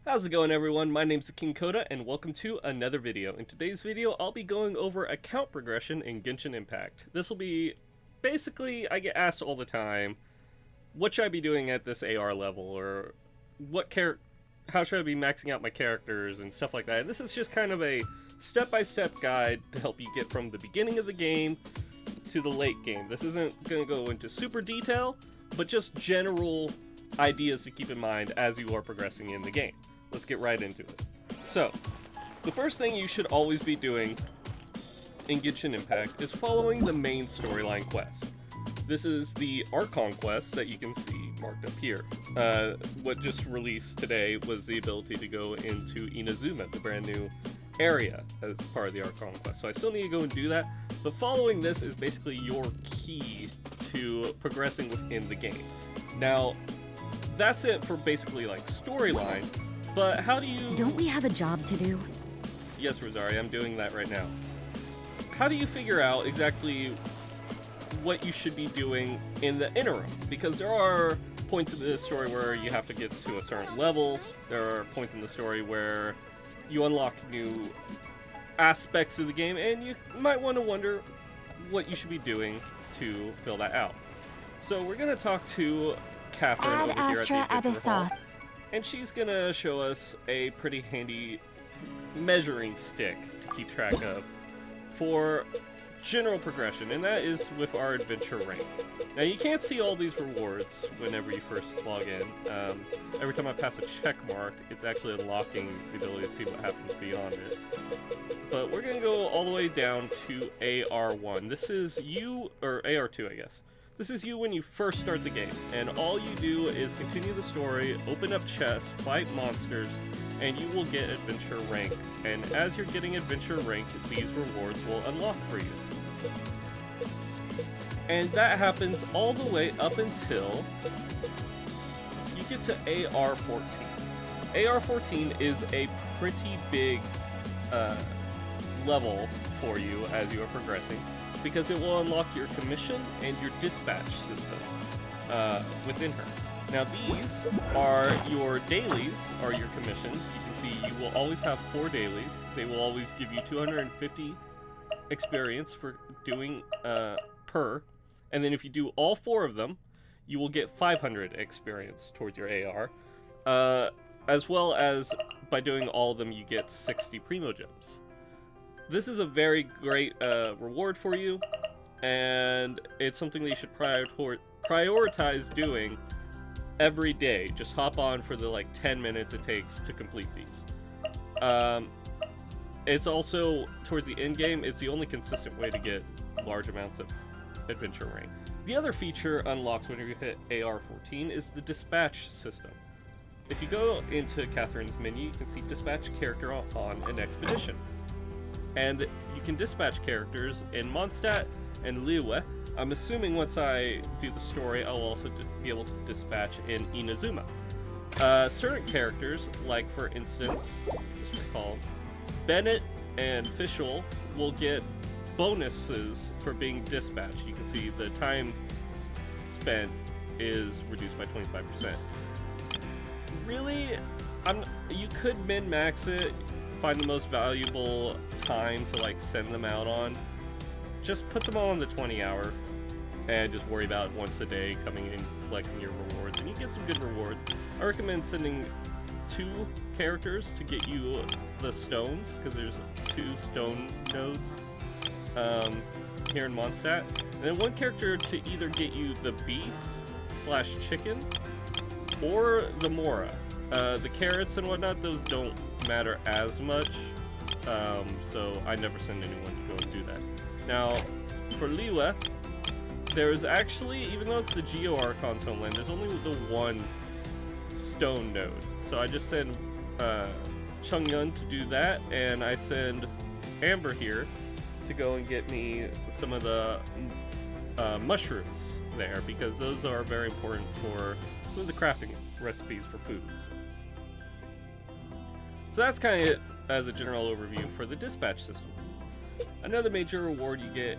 How's it going, everyone? My name's King Koda and welcome to another video. In today's video I'll be going over account progression in Genshin Impact. This will be basically, I get asked all the time, what should I be doing at this AR level, or how should I be maxing out my characters and stuff like that. This is just kind of a step-by-step guide to help you get from the beginning of the game to the late game. This isn't going to go into super detail, but just general ideas to keep in mind as you are progressing in the game. Let's get right into it. So, the first thing you should always be doing in Genshin Impact is following the main storyline quest. This is the Archon quest that you can see marked up here. What just released today was the ability to go into Inazuma, the brand new area, as part of the Archon quest. So I still need to go and do that, but following this is basically your key to progressing within the game. Now, that's it for basically like storyline, but how do you... Don't we have a job to do? Yes, Rosaria, I'm doing that right now. How do you figure out exactly what you should be doing in the interim? Because there are points in this story where you have to get to a certain level. There are points in the story where you unlock new aspects of the game, and you might want to wonder what you should be doing to fill that out. So we're going to talk to Catherine over here at the Adventure Hall, and she's going to show us a pretty handy measuring stick to keep track of for general progression, and that is with our adventure rank. Now, you can't see all these rewards whenever you first log in. Every time I pass a check mark, it's actually unlocking the ability to see what happens beyond it. But we're going to go all the way down to AR1. This is you, or AR2, I guess. This is you when you first start the game, and all you do is continue the story, open up chests, fight monsters, and you will get adventure rank. And as you're getting adventure rank, these rewards will unlock for you. And that happens all the way up until you get to AR14. AR14 is a pretty big level for you as you are progressing, because it will unlock your commission and your dispatch system within her. Now, these are your dailies, are your commissions. You can see you will always have 4 dailies. They will always give you 250 experience for doing per. And then if you do all 4 of them, you will get 500 experience towards your AR. As well as by doing all of them, you get 60 Primo Gems. This is a very great reward for you, and it's something that you should prioritize doing every day. Just hop on for the like 10 minutes it takes to complete these. It's also, towards the end game, it's the only consistent way to get large amounts of adventure rank. The other feature unlocked when you hit AR14 is the dispatch system. If you go into Catherine's menu, you can see dispatch character on an expedition. And you can dispatch characters in Mondstadt and Liyue. I'm assuming once I do the story, I'll also be able to dispatch in Inazuma. Certain characters, like for instance, just recall, Bennett and Fischl will get bonuses for being dispatched. You can see the time spent is reduced by 25%. Really, you could min-max it, find the most valuable time to like send them out on. Just put them all on the 20-hour and just worry about once a day coming in, collecting your rewards, and you get some good rewards. I recommend sending 2 characters to get you the stones, because there's 2 stone nodes here in Mondstadt, and then 1 character to either get you the beef/chicken or the mora. The carrots and whatnot, those don't matter as much, so I never send anyone to go and do that. Now, for Liyue, there's actually, even though it's the Geo Archon's homeland, there's only the 1 stone node. So I just send Chungyun to do that, and I send Amber here to go and get me some of the mushrooms there, because those are very important for some of the crafting recipes for foods. So that's kind of it as a general overview for the dispatch system. Another major reward you get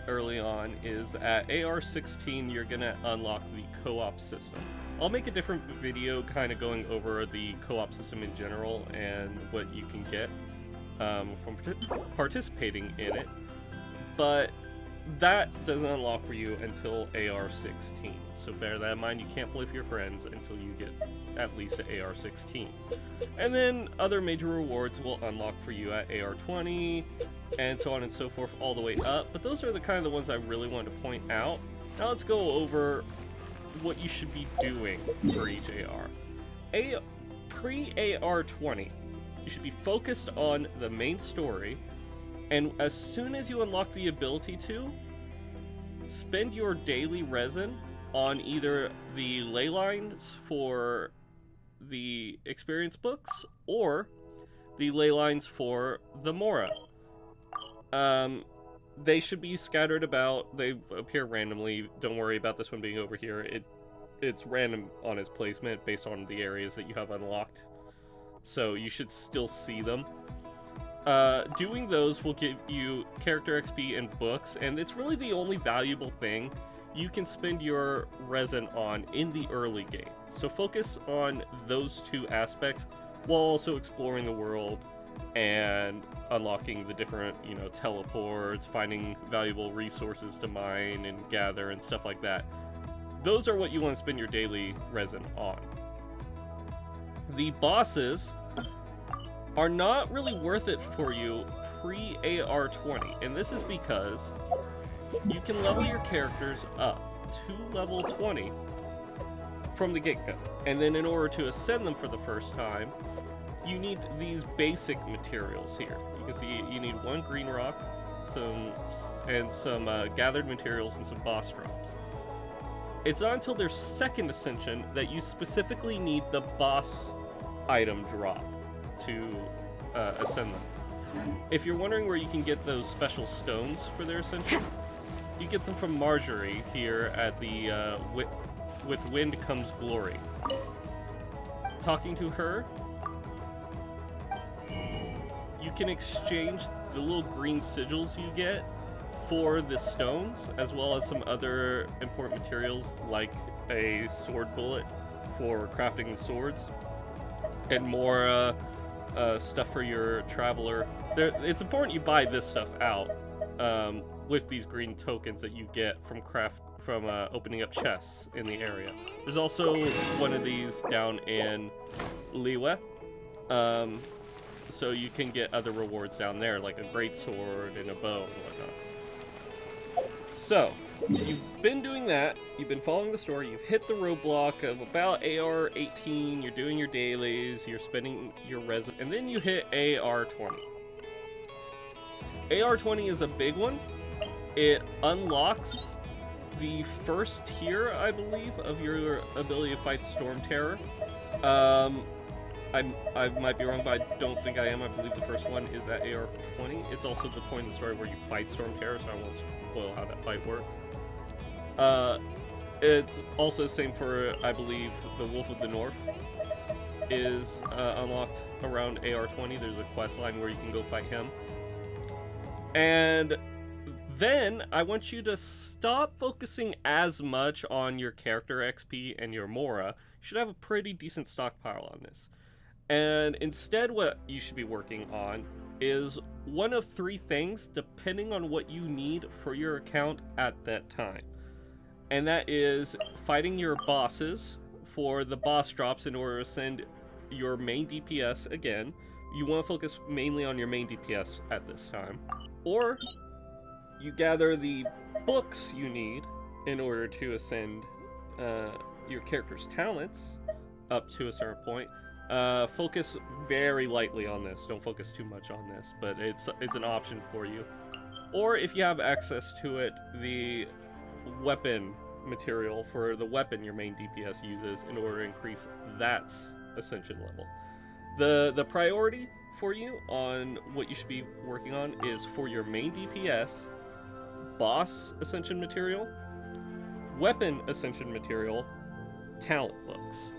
early on is at AR 16 you're gonna unlock the co-op system. I'll make a different video kind of going over the co-op system in general and what you can get from participating in it, but that doesn't unlock for you until AR 16. So bear that in mind, you can't play with your friends until you get at least to AR 16. And then other major rewards will unlock for you at AR 20, and so on and so forth all the way up. But those are the kind of the ones I really wanted to point out. Now let's go over what you should be doing for each AR. Pre-AR 20, you should be focused on the main story, and as soon as you unlock the ability to, spend your daily resin on either the ley lines for the experience books or the ley lines for the Mora. They should be scattered about. They appear randomly. Don't worry about this one being over here. It's random on its placement based on the areas that you have unlocked. So you should still see them. Doing those will give you character XP and books, and it's really the only valuable thing you can spend your resin on in the early game. So focus on those two aspects while also exploring the world and unlocking the different, teleports, finding valuable resources to mine and gather and stuff like that. Those are what you want to spend your daily resin on. The bosses are not really worth it for you pre-AR 20, and this is because you can level your characters up to level 20 from the get-go, and then in order to ascend them for the first time, you need these basic materials here. You can see you need one green rock, some gathered materials, and some boss drops. It's not until their second ascension that you specifically need the boss item drop to ascend them. If you're wondering where you can get those special stones for their ascension, you get them from Marjorie here at the With Wind Comes Glory. Talking to her, you can exchange the little green sigils you get for the stones, as well as some other important materials like a sword bullet for crafting the swords, and more stuff for your traveler. It's important you buy this stuff out with these green tokens that you get from opening up chests in the area. There's also one of these down in Liyue, so you can get other rewards down there, like a great sword and a bow and whatnot. So, you've been doing that, you've been following the story, you've hit the roadblock of about AR 18, you're doing your dailies, you're spending your resin, and then you hit AR 20. AR 20 is a big one. It unlocks the first tier, I believe, of your ability to fight Storm Terror. I might be wrong, but I don't think I am. I believe the first one is at AR 20. It's also the point in the story where you fight Storm Terror, so I won't spoil how that fight works. It's also the same for, I believe, the Wolf of the North is unlocked around AR 20. There's a quest line where you can go fight him. And then I want you to stop focusing as much on your character XP and your Mora. You should have a pretty decent stockpile on this. And instead what you should be working on is one of three things depending on what you need for your account at that time. And that is fighting your bosses for the boss drops in order to send your main DPS again. You want to focus mainly on your main DPS at this time. Or you gather the books you need in order to ascend your character's talents up to a certain point. Focus very lightly on this. Don't focus too much on this, but it's an option for you. Or if you have access to it, the weapon material for the weapon your main DPS uses in order to increase that ascension level. The priority for you on what you should be working on is for your main DPS, boss ascension material, weapon ascension material, talent books.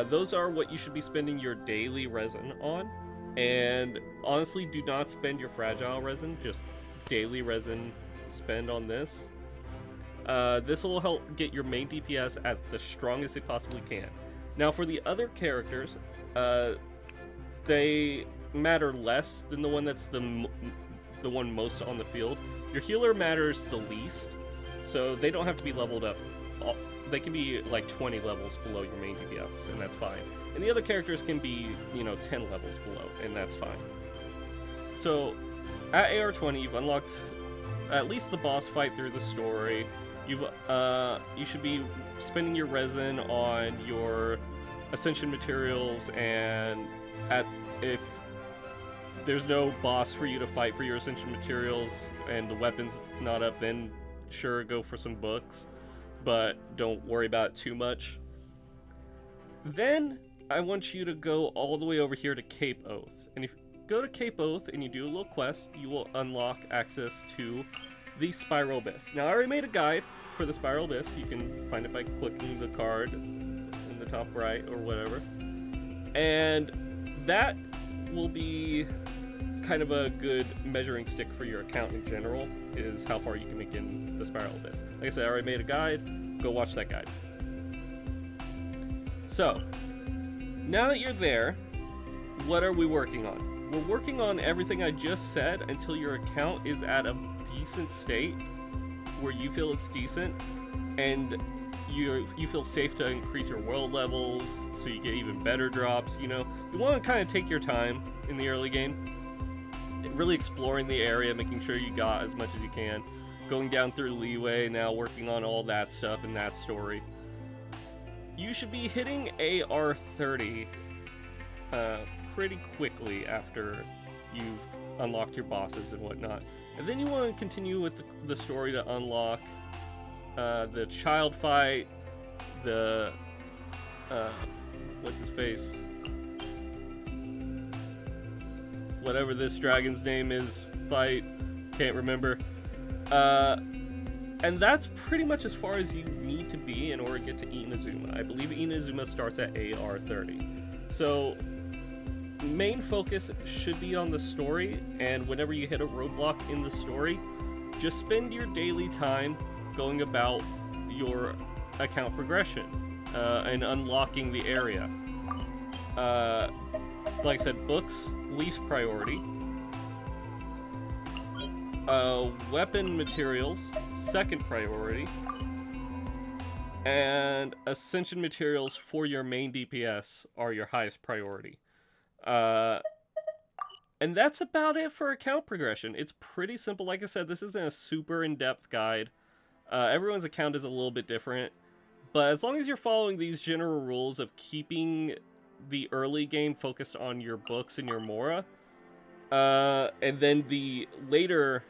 Those are what you should be spending your daily resin on. And honestly, do not spend your fragile resin, just daily resin spend on this. This will help get your main DPS as the strongest it possibly can. Now for the other characters, they matter less than the one that's the one most on the field. Your healer matters the least, so they don't have to be leveled up. They can be like 20 levels below your main DPS, and that's fine. And the other characters can be, 10 levels below, and that's fine. So at AR 20, you've unlocked at least the boss fight through the story. You should be spending your resin on your ascension materials, and if there's no boss for you to fight for your ascension materials and the weapon's not up, then sure, go for some books, but don't worry about it too much. Then I want you to go all the way over here to Cape Oath, and if you go to Cape Oath and you do a little quest, you will unlock access to the Spiral Abyss. Now I already made a guide for the Spiral Abyss. You can find it by clicking the card in the top right or whatever, and that will be kind of a good measuring stick for your account in general, is how far you can make in the Spiral Abyss. Like I said, I already made a guide. Go watch that guide. So now that you're there, what are we working on? We're working on everything I just said until your account is at a decent state where you feel it's decent, and you feel safe to increase your world levels so you get even better drops. You want to kind of take your time in the early game, really exploring the area, making sure you got as much as you can, going down through Leeway, now working on all that stuff in that story. You should be hitting AR 30 pretty quickly after you've unlocked your bosses and whatnot. And then you want to continue with the story to unlock the child fight, the what's his face, whatever this dragon's name is, fight, can't remember. And that's pretty much as far as you need to be in order to get to Inazuma. I believe Inazuma starts at AR 30. So main focus should be on the story, and whenever you hit a roadblock in the story, just spend your daily time going about your account progression and unlocking the area. Like I said, books, least priority. Weapon materials, second priority. And ascension materials for your main DPS are your highest priority. And that's about it for account progression. It's pretty simple. Like I said, this isn't a super in-depth guide. Everyone's account is a little bit different. But as long as you're following these general rules of keeping the early game focused on your books and your Mora, and then the later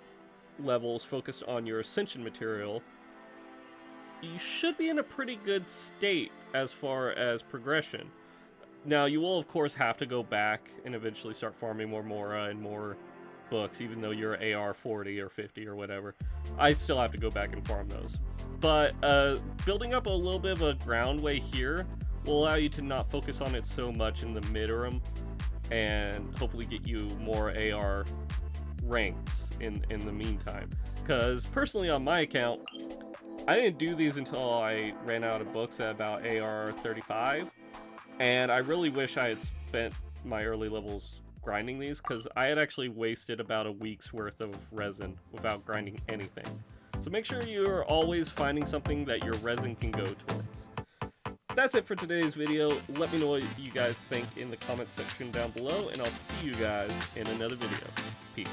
levels focused on your ascension material, you should be in a pretty good state as far as progression. Now, you will, of course, have to go back and eventually start farming more Mora and more books, even though you're AR 40 or 50 or whatever. I still have to go back and farm those. But building up a little bit of a groundway here will allow you to not focus on it so much in the mid-room, and hopefully get you more AR ranks in the meantime. Because personally on my account, I didn't do these until I ran out of books at about AR 35. And I really wish I had spent my early levels grinding these, because I had actually wasted about a week's worth of resin without grinding anything. So make sure you're always finding something that your resin can go towards. That's it for today's video. Let me know what you guys think in the comment section down below, and I'll see you guys in another video. Peace.